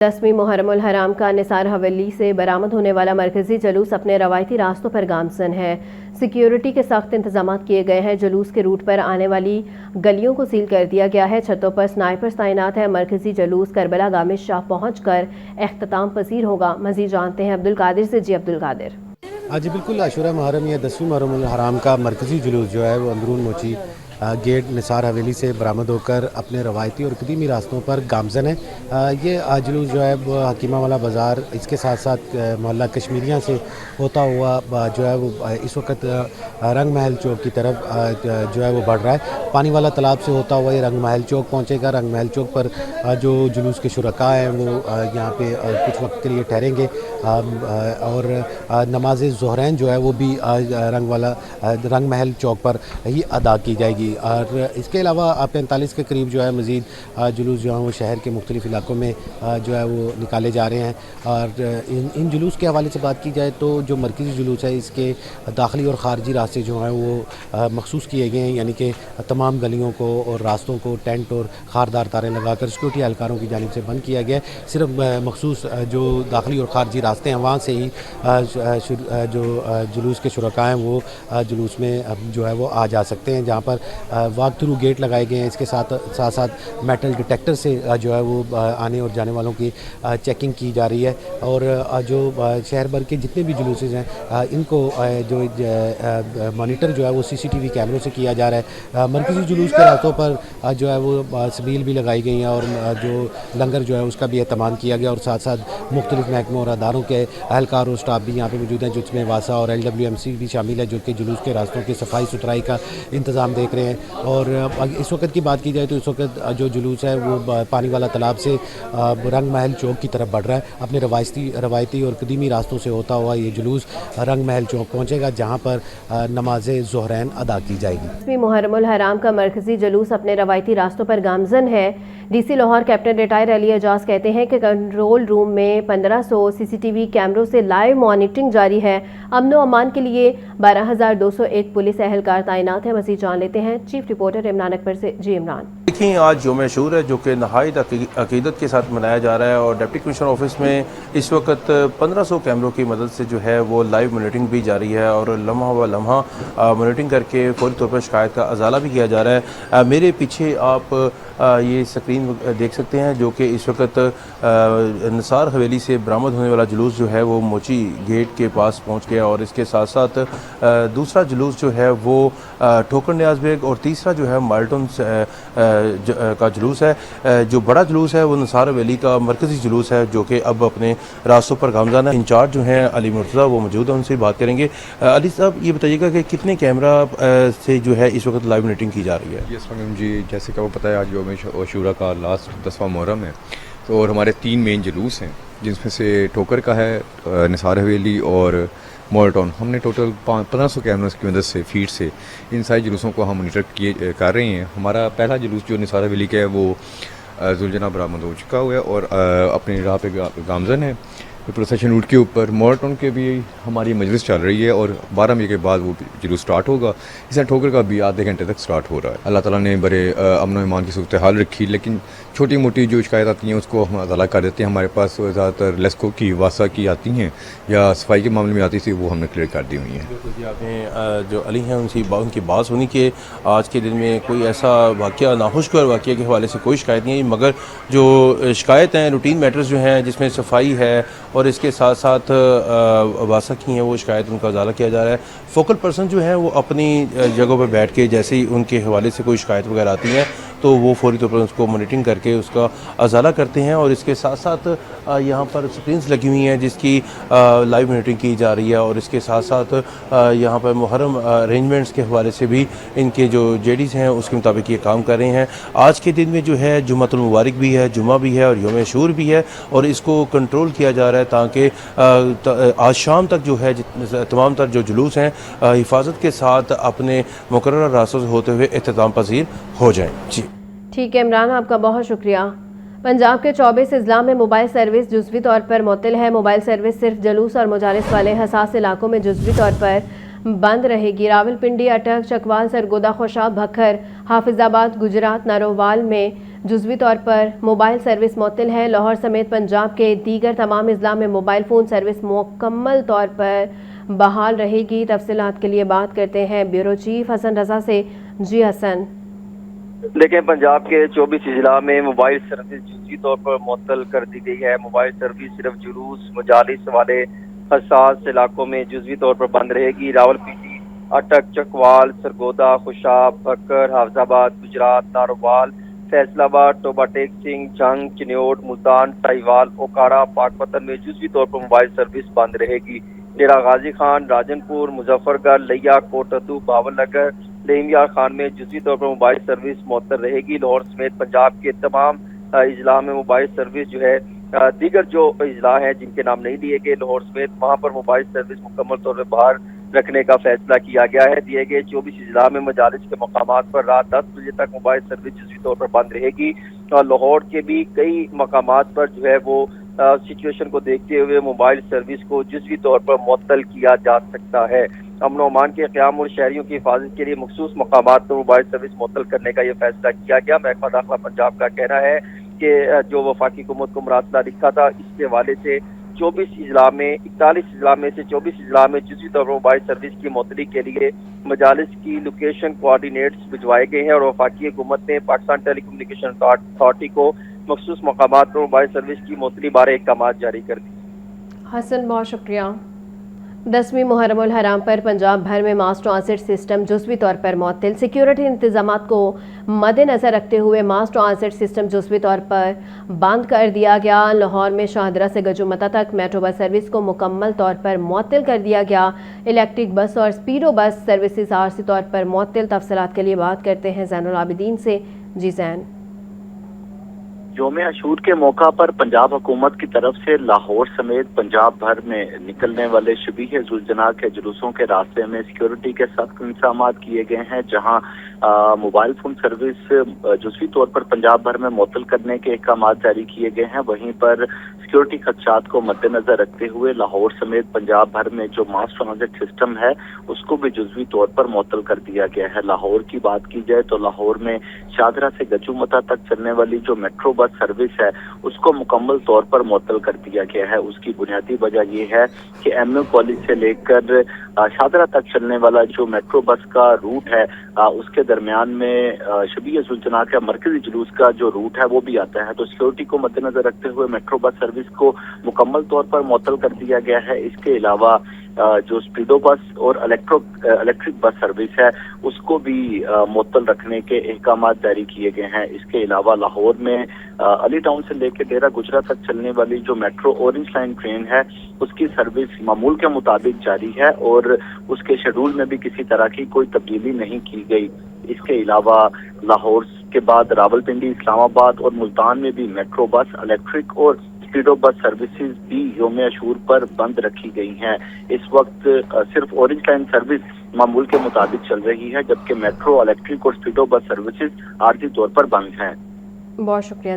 10वीं मुहर्रम उल हराम का निसार हवेली से बरामद होने वाला मरकजी जुलूस अपने रवायती रास्तों पर गामजन है। सिक्योरिटी के सख्त इंतजाम किए गए हैं। जुलूस के रूट पर आने वाली गलियों को सील कर दिया गया है। छतों पर स्नाइपर्स तैनात है। मरकजी जुलूस करबला गामिद शाह पहुंचकर इख्तिताम पसीर होगा। मजीद जानते हैं अब्दुल कादिर से। जी अब्दुल कादिर। जी बिल्कुल, आशूरा मुहर्रम या 10वीं मुहर्रम उल हराम का मरकजी जुलूस जो है वो अंदरून मोची गेट निसार हवेली से बरामद होकर अपने रवायती और कदीमी रास्तों पर गामजन है। ये जुलूस जो है वो हकीमा वाला बाज़ार, इसके साथ साथ मोहल्ला कश्मीरियाँ से होता हुआ जो है वो इस वक्त रंग महल चौक की तरफ जो है वो बढ़ रहा है। पानी वाला तालाब से होता हुआ ये रंग महल चौक पहुँचेगा। रंग महल चौक पर जो जुलूस के शुरका हैं वो यहाँ पे कुछ वक्त के लिए ठहरेंगे और नमाज ज़ोहरैन जो है वो भी रंग महल चौक पर ही अदा की जाएगी। और इसके अलावा 45 के करीब जो है मज़ीद जुलूस जो है वो शहर के मुख्तलिफ़ इलाकों में जो है वो निकाले जा रहे हैं। और इन जुलूस के हवाले से बात की जाए तो जो मरकज़ी जुलूस है इसके दाखिली और ख़ारजी रास्ते जो हैं वो मखसूस किए गए हैं, यानी कि तमाम गलियों को और रास्तों को टेंट और खारदार तारें लगाकर सिक्योरिटी एहलकारों की जानिब से बंद किया गया है। सिर्फ मखसूस जो दाखिली और ख़ारजी रास्ते हैं वहाँ से ही जो जुलूस के शुरका हैं वो जुलूस में जो है वो आ जा सकते हैं, जहाँ पर वॉक थ्रू गेट लगाए गए हैं। इसके साथ साथ मेटल डिटेक्टर से जो है वो आने और जाने वालों की चेकिंग की जा रही है। और जो शहर भर के जितने भी जुलूस हैं इनको जो मॉनिटर जो है वो CCTV कैमरों से किया जा रहा है। मरकज़ी जुलूस के रास्तों पर जो है वो सबील भी लगाई गई हैं और जो लंगर जो है उसका भी एहतमाम किया गया। और साथ साथ मुख्तलिफ़ महकमों और अदारों के अहलकार और स्टाफ भी यहाँ पे मौजूद हैं, जिसमें वासा और LWMC भी शामिल है, जो कि जुलूस के रास्तों की सफाई सुथराई का इंतज़ाम देख रहे हैं। और इस वक्त की बात की जाए तो इस वक्त जो जुलूस है वो पानी वाला तालाब से रंग महल चौक की तरफ बढ़ रहा है। अपने रवायती और कदीमी रास्तों से होता हुआ ये जुलूस रंग महल चौक पहुँचेगा, जहाँ पर नमाज ज़ोहरैन अदा की जाएगी। 10वीं मुहर्रम उल हराम का मरकजी जुलूस अपने रवायती रास्तों पर गामजन है। DC Lahore captain retired Ali Ejaz कहते हैं कि कंट्रोल रूम में 1500 CCTV कैमरों से लाइव मॉनिटरिंग जारी है। अमन व अमान के लिए 12,201 पुलिस एहलकार तैनात है। मज़ीद जान लेते हैं चीफ रिपोर्टर इमरान अकबर से। जी इमरान। देखिए, आज यौम अशूर है जो कि नहायत अकीदत के साथ मनाया जा रहा है और डिप्टी कमिश्नर ऑफिस में इस वक्त 1500 कैमरों की मदद से जो है वो लाइव मॉनिटरिंग भी जारी है और लम्हा व लम्हा मॉनिटरिंग करके फौरी तौर पर शिकायत का अजाला भी किया जा रहा है। मेरे पीछे आप ये स्क्रीन देख सकते हैं जो कि इस वक्त निसार हवेली से बरामद होने वाला जुलूस जो है वो मोची गेट के पास पहुंच गया। और इसके साथ साथ दूसरा जुलूस जो है वो ठोकर न्याज बेग और तीसरा जो है माल्टन का जुलूस है। जो बड़ा जुलूस है वो निसार हवेली का मरकज़ी जुलूस है जो कि अब अपने रास्तों पर गामज़न है। इंचार्ज जो हैं अली मुर्तज़ा वो मौजूद हैं, उनसे बात करेंगे। अली साहब, ये बताइएगा कि कितने कैमरा से जो है इस वक्त लाइव मॉनिटरिंग की जा रही है? यस जी, जैसे कि वो पता है आज यौम अशूरा का लास्ट 10वां मुहर्रम है, तो और हमारे 3 मेन जुलूस हैं, जिसमें से ठोकर का है, निसार हवेली और मोल्टन। हमने टोटल 1500 कैमरास की मदद से फीड से इन सारे जुलूसों को हम मॉनिटर कर रहे हैं। हमारा पहला जुलूस जो निसार हवेली का है वो जुलजना बरामद हो चुका हुआ है और अपनी राह पे गामजन है प्रोसेशन रूट के ऊपर। मोल्टन के भी हमारी मजलिस चल रही है और 12 मई के बाद वो जुलूस स्टार्ट होगा। इस ठोकर का भी आधे घंटे तक स्टार्ट हो रहा है। अल्लाह ताला ने बड़े अमन व ईमान की सूरत हाल रखी, लेकिन छोटी मोटी जो शिकायत आती हैं उसको हम अदाला कर देते हैं। हमारे पास ज़्यादातर लेस्को की, वासा की आती हैं या सफाई के मामले में आती थी, वो हमने क्लियर कर दी हुई हैं। जी, आपने जो अली हैं उनकी बात सुनी कि आज के दिन में कोई ऐसा वाक़या, नाखुशगवार वाक़या के हवाले से कोई शिकायत नहीं है, मगर जो शिकायत हैं रूटीन मैटर्स जो हैं जिसमें सफाई है और इसके साथ साथ वासा की हैं वो शिकायत उनका अजाला किया जा रहा है। फोकल पर्सन जो है वो अपनी जगहों पर बैठ के जैसे ही उनके हवाले से कोई शिकायत वगैरह आती हैं तो वो फौरी तौर पर उसको मॉनिटरिंग करके उसका अजाला करते हैं। और इसके साथ साथ यहाँ पर स्क्रीन्स लगी हुई हैं जिसकी लाइव मॉनिटरिंग की जा रही है। और इसके साथ साथ यहाँ पर मुहर्रम अरेंजमेंट्स के हवाले से भी इनके जो JDs हैं उसके मुताबिक ये काम कर रहे हैं। आज के दिन में जो है जुम्मतुल मुबारक भी है, जुम्मा भी है और यौम अशूर भी है और इसको कंट्रोल किया जा रहा है ताकि आज शाम तक जो है तमाम तर जो जुलूस हैं हिफाजत के साथ अपने मुकर्रर रास्तों से होते हुए इख्तिताम पसीर हो जाएँ। जी ठीक है इमरान, आपका बहुत शुक्रिया। पंजाब के 24 अजला में मोबाइल सर्विस जुज़वी तौर पर मुअत्तल है। मोबाइल सर्विस सिर्फ जुलूस और मुजालिस वाले हसास इलाकों में जुज़वी तौर पर बंद रहेगी। रावलपिंडी, अटक, चकवाल, सरगोदा, खुशाब, भक्खर, हाफिजाबाद, गुजरात, नारोवाल में जुज़वी तौर पर मोबाइल सर्विस मुअत्तल है। लाहौर समेत पंजाब के दीगर तमाम अजला में मोबाइल फ़ोन सर्विस मुकम्मल तौर पर बहाल रहेगी। तफसीलात के लिए बात करते हैं ब्यूरो चीफ हसन रजा से। जी हसन। लेकिन पंजाब के 24 अजला में मोबाइल सर्विस जुज़वी तौर पर मुअत्तल कर दी गई है। मोबाइल सर्विस सिर्फ जुलूस मजालिस वाले हसास इलाकों में जुज़वी तौर पर बंद रहेगी। रावलपिंडी, अटक, चकवाल, सरगोदा, खुशाब, बकर, हाफजाबाद, गुजरात, नारोवाल, फैसलाबाद, टोबा टेक सिंह, जंग, चिन्योट, मुल्तान, टाईवाल, ओकाड़ा, पाकपतन में जुज़वी तौर पर मोबाइल सर्विस बंद रहेगी। डेरा गाजी खान, राजनपुर, मुजफ्फरगढ़, लिया, कोटद्दू, बावलनगर, लेमियार खान में जुज़वी तौर पर मोबाइल सर्विस मुअत्तल रहेगी। लाहौर समेत पंजाब के तमाम अजला में मोबाइल सर्विस जो है दीगर जो अजला हैं जिनके नाम नहीं लिए गए लाहौर समेत वहाँ पर मोबाइल सर्विस मुकम्मल तौर पर बाहर रखने का फैसला किया गया है। दिए गए 24 अजला में मजालिस के मकामात पर रात 10 बजे तक मोबाइल सर्विस जुज़वी तौर पर बंद रहेगी और लाहौर के भी कई मकामात पर जो है वो सिचुएशन को देखते हुए मोबाइल सर्विस को जुज़वी तौर पर मुअत्तल किया जा सकता है। अमन अमान के क़याम और शहरियों की हिफाजत के लिए मखसूस मकामात पर मोबाइल सर्विस मुअत्तल करने का यह फैसला किया गया। महकमा दाखिला पंजाब का कहना है कि जो वफाकी हुकूमत को मुरासला लिखा था इसके हवाले से 24 अजला में 41 अजला में से 24 अजला में जुज़वी तौर पर मोबाइल सर्विस की मुअत्तली के लिए मजालिस की लोकेशन कोऑर्डिनेट्स भिजवाए गए हैं और वफाकी हुकूमत ने पाकिस्तान टेलीकम्युनिकेशन अथॉरिटी को मखसूस मकामात पर मोबाइल सर्विस की मुअत्तली बारे अहकामात जारी कर दी। हसन, बहुत शुक्रिया। 10वीं मुहर्रमुल हराम पर पंजाब भर में मास ट्रांसिट सिस्टम जुज़वी तौर पर मुअत्तल। सिक्योरिटी इंतजामात को मद्देनज़र रखते हुए मास ट्रांसिट सिस्टम जुज़वी तौर पर बंद कर दिया गया। लाहौर में शाहदरा से गजुमता तक मेट्रो बस सर्विस को मुकम्मल तौर पर मुअत्तल कर दिया गया। इलेक्ट्रिक बस और स्पीडो बस सर्विसेज आरसी तौर पर मुअत्तल। तफसीलात के लिए बात करते हैं ज़ैनुल आबिदीन से। जी ज़ैन। यौम आशूर के मौका पर पंजाब हुकूमत की तरफ से लाहौर समेत पंजाब भर में निकलने वाले शबीह ज़ुलजना के जुलूसों के रास्ते में सिक्योरिटी के सख्त इंतजाम किए गए हैं। जहां मोबाइल फ़ोन सर्विस जुज़वी तौर पर पंजाब भर में मुअत्तल करने के अहकाम जारी किए गए हैं। वहीं पर सिक्योरिटी खदशात को मद्देनजर रखते हुए लाहौर समेत पंजाब भर में जो मास ट्रांजिट सिस्टम है उसको भी जुज़वी तौर पर मुअत्तल कर दिया गया है। लाहौर की बात की जाए तो लाहौर में शाहदरा से गजुमता तक चलने वाली जो मेट्रो बस सर्विस है उसको मुकम्मल तौर पर मुअत्तल कर दिया गया है। उसकी बुनियादी वजह यह है कि एमयू कॉलेज से लेकर शाहदरा तक चलने वाला जो मेट्रो बस का रूट है उसके दरमियान में शबीह ज़ुलजना का मरकजी जुलूस का जो रूट है वो भी आता है। तो सिक्योरिटी को मद्देनजर रखते हुए मेट्रो बस सर्विस को मुकम्मल तौर पर मुअत्तल कर दिया गया है। इसके अलावा जो स्पीडो बस और इलेक्ट्रिक बस सर्विस है उसको भी मुअत्तल रखने के अहकाम जारी किए गए हैं। इसके अलावा लाहौर में अली टाउन से लेकर डेरा गुजरा तक चलने वाली जो मेट्रो ऑरेंज लाइन ट्रेन है उसकी सर्विस मामूल के मुताबिक जारी है और उसके शेड्यूल में भी किसी तरह की कोई तब्दीली नहीं की गई। इसके अलावा लाहौर के बाद रावलपिंडी, इस्लामाबाद और मुल्तान में भी मेट्रो बस, इलेक्ट्रिक और स्पीडो बस सर्विसेज भी यौम आशूर पर बंद रखी गई हैं। इस वक्त सिर्फ ऑरेंज लाइन सर्विस मामूल के मुताबिक चल रही है जबकि मेट्रो, इलेक्ट्रिक और स्पीडो बस सर्विसेज आर्जी तौर पर बंद हैं। बहुत शुक्रिया।